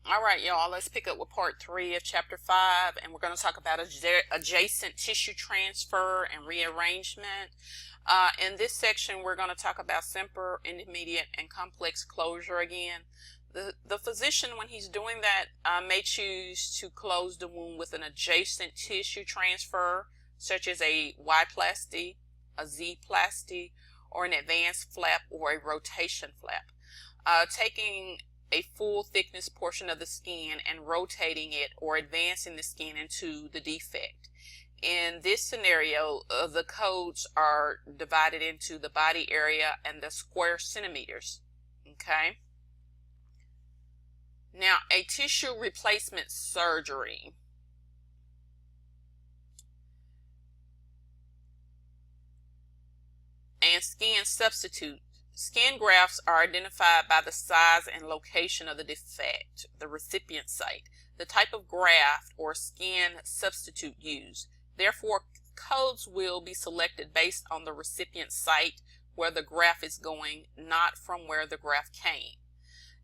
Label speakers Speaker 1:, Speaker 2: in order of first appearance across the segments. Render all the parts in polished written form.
Speaker 1: All right, y'all, let's pick up with part 3 of chapter 5, and we're going to talk about adjacent tissue transfer and rearrangement. In this section, we're going to talk about simple, intermediate, and complex closure again. The physician, when he's doing that, may choose to close the wound with an adjacent tissue transfer, such as a Y-plasty, a Z-plasty, or an advanced flap or a rotation flap. Taking a full thickness portion of the skin and rotating it or advancing the skin into the defect. In this scenario, the codes are divided into the body area and the square centimeters. Okay. Now, a tissue replacement surgery. And skin substitute. Skin grafts are identified by the size and location of the defect, the recipient site, the type of graft or skin substitute used. Therefore, codes will be selected based on the recipient site where the graft is going, not from where the graft came.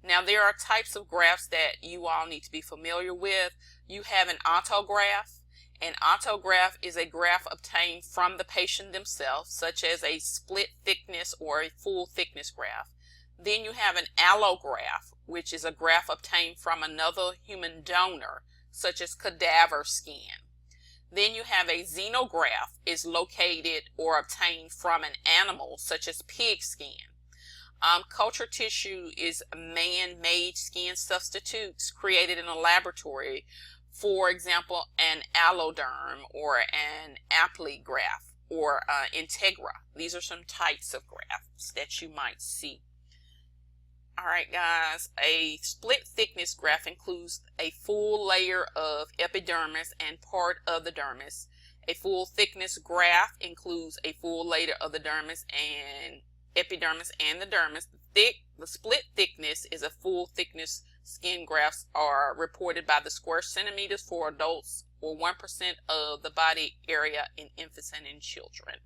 Speaker 1: Now, there are types of grafts that you all need to be familiar with. You have an autograft. An autograft is a graft obtained from the patient themselves, such as a split thickness or a full thickness graft. Then you have an allograft, which is a graft obtained from another human donor, such as cadaver skin. Then you have a xenograft, is located or obtained from an animal, such as pig skin. Culture tissue is man-made skin substitutes created in a laboratory. For example, an alloderm or an ampligraft or integra. These are some types of grafts that you might see. All right, guys, a split thickness graft includes a full layer of epidermis and part of the dermis. A full thickness graft includes a full layer of the dermis and epidermis and the dermis. The split thickness is a full thickness. Skin grafts are reported by the square centimeters for adults or 1% of the body area in infants and in children.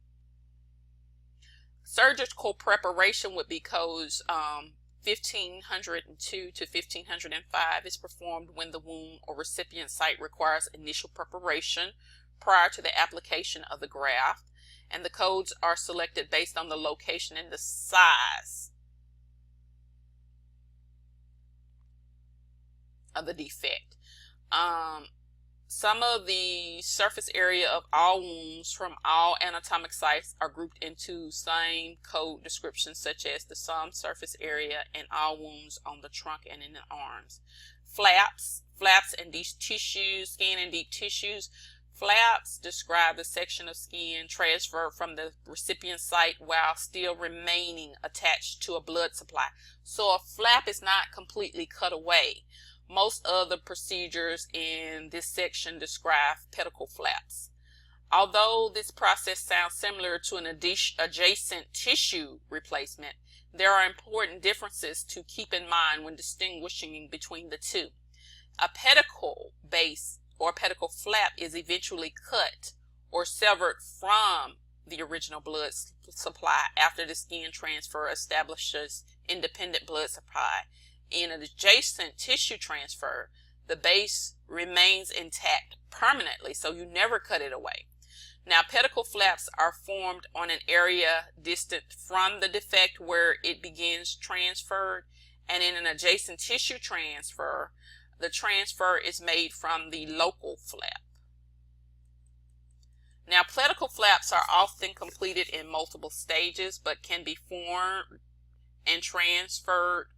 Speaker 1: Surgical preparation would be codes 1502 to 1505 is performed when the wound or recipient site requires initial preparation prior to the application of the graft, and the codes are selected based on the location and the size of the defect. Some of the surface area of all wounds from all anatomic sites are grouped into same code descriptions, such as the sum surface area and all wounds on the trunk and in the arms. Flaps and deep tissues, skin and deep tissues. Flaps describe the section of skin transferred from the recipient site while still remaining attached to a blood supply. So a flap is not completely cut away. Most of the procedures in this section describe pedicle flaps. Although this process sounds similar to an adjacent tissue replacement, there are important differences to keep in mind when distinguishing between the two. A pedicle base or pedicle flap is eventually cut or severed from the original blood supply after the skin transfer establishes independent blood supply. In an adjacent tissue transfer, the base remains intact permanently, so you never cut it away. Now, pedicle flaps are formed on an area distant from the defect where it begins transferred, and in an adjacent tissue transfer, the transfer is made from the local flap. Now, pedicle flaps are often completed in multiple stages, but can be formed and transferred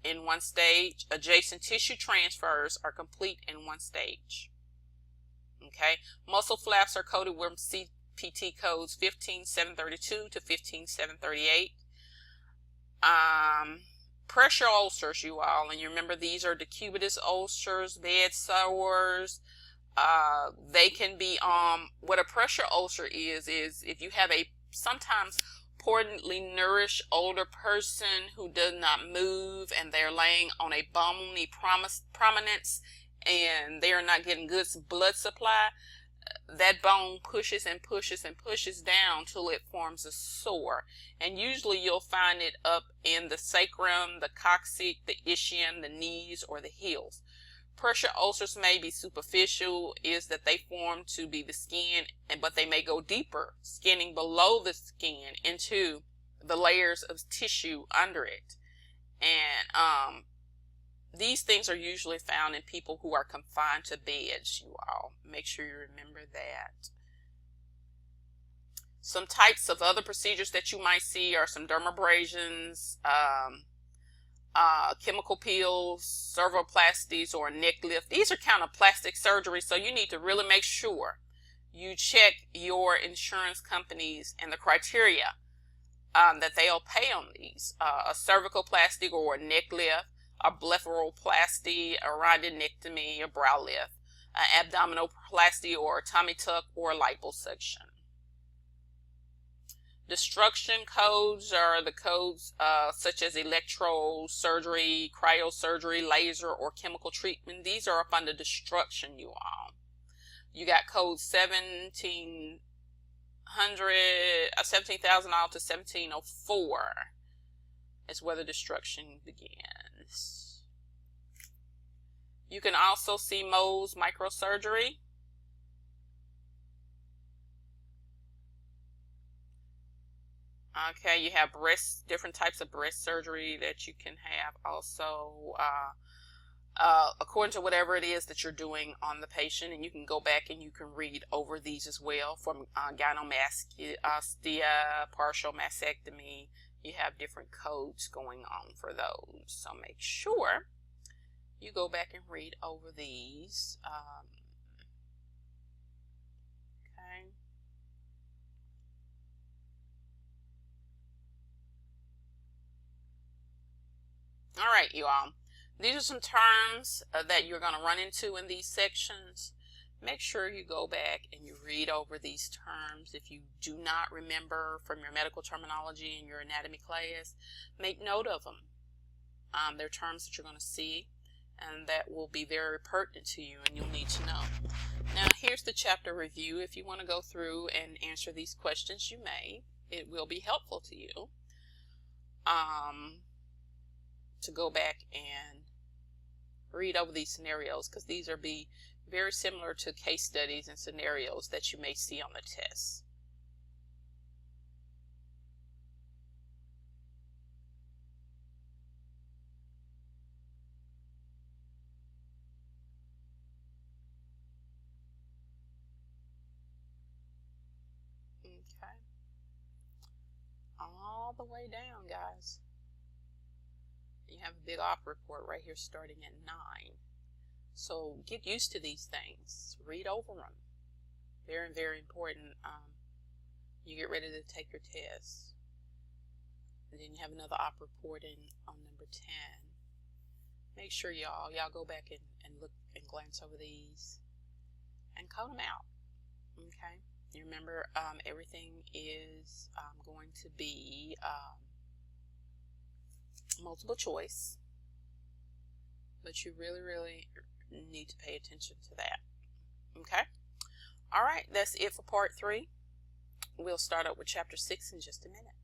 Speaker 1: in one stage. Adjacent tissue transfers are complete in one stage. Okay, muscle flaps are coded with CPT codes 15732 to 15738. Pressure ulcers, you all, and you remember these are decubitus ulcers, bed sores. They can be what a pressure ulcer is if you have a sometimes poorly nourished older person who does not move and they're laying on a bony prominence and they are not getting good blood supply. that bone pushes and pushes and pushes down till it forms a sore. And usually you'll find it up in the sacrum, the coccyx, the ischium, the knees, or the heels. Pressure ulcers may be superficial, is that they form to be the skin, but they may go deeper, skinning below the skin into the layers of tissue under it. And these things are usually found in people who are confined to beds, you all. Make sure you remember that. Some types of other procedures that you might see are some dermabrasions, chemical peels, cervicoplasties, or neck lift. These are kind of plastic surgery, so you need to really make sure you check your insurance companies and the criteria that they'll pay on these. A cervicoplasty or a neck lift, a blepharoplasty, a rhodonectomy, a brow lift, an abdominoplasty or a tummy tuck, or a liposuction. Destruction codes are the codes such as electrosurgery, cryosurgery, laser, or chemical treatment. These are up under destruction, you all. You got code 17,000 to 1704 is where the destruction begins. You can also see Mohs microsurgery. Okay, you have different types of breast surgery that you can have also, according to whatever it is that you're doing on the patient. And you can go back and you can read over these as well, from gynecomastia, partial mastectomy. You have different codes going on for those. So make sure you go back and read over these. Okay. All right, you all. These are some terms that you're going to run into in these sections. Make sure you go back and you read over these terms. If you do not remember from your medical terminology in your anatomy class, make note of them. They're terms that you're going to see and that will be very pertinent to you and you'll need to know. Now, here's the chapter review. If you want to go through and answer these questions, you may. It will be helpful to you to go back and read over these scenarios, because these are very similar to case studies and scenarios that you may see on the test. Okay. All the way down, guys. You have a big op report right here starting at 9. So get used to these things. Read over them. Very, very important. You get ready to take your test. And then you have another op report on number 10. Make sure y'all go back and look and glance over these and code them out. Okay? You remember, everything is going to be multiple choice, but you really, really need to pay attention to that. Okay? All right, that's it for part 3. We'll start up with chapter 6 in just a minute.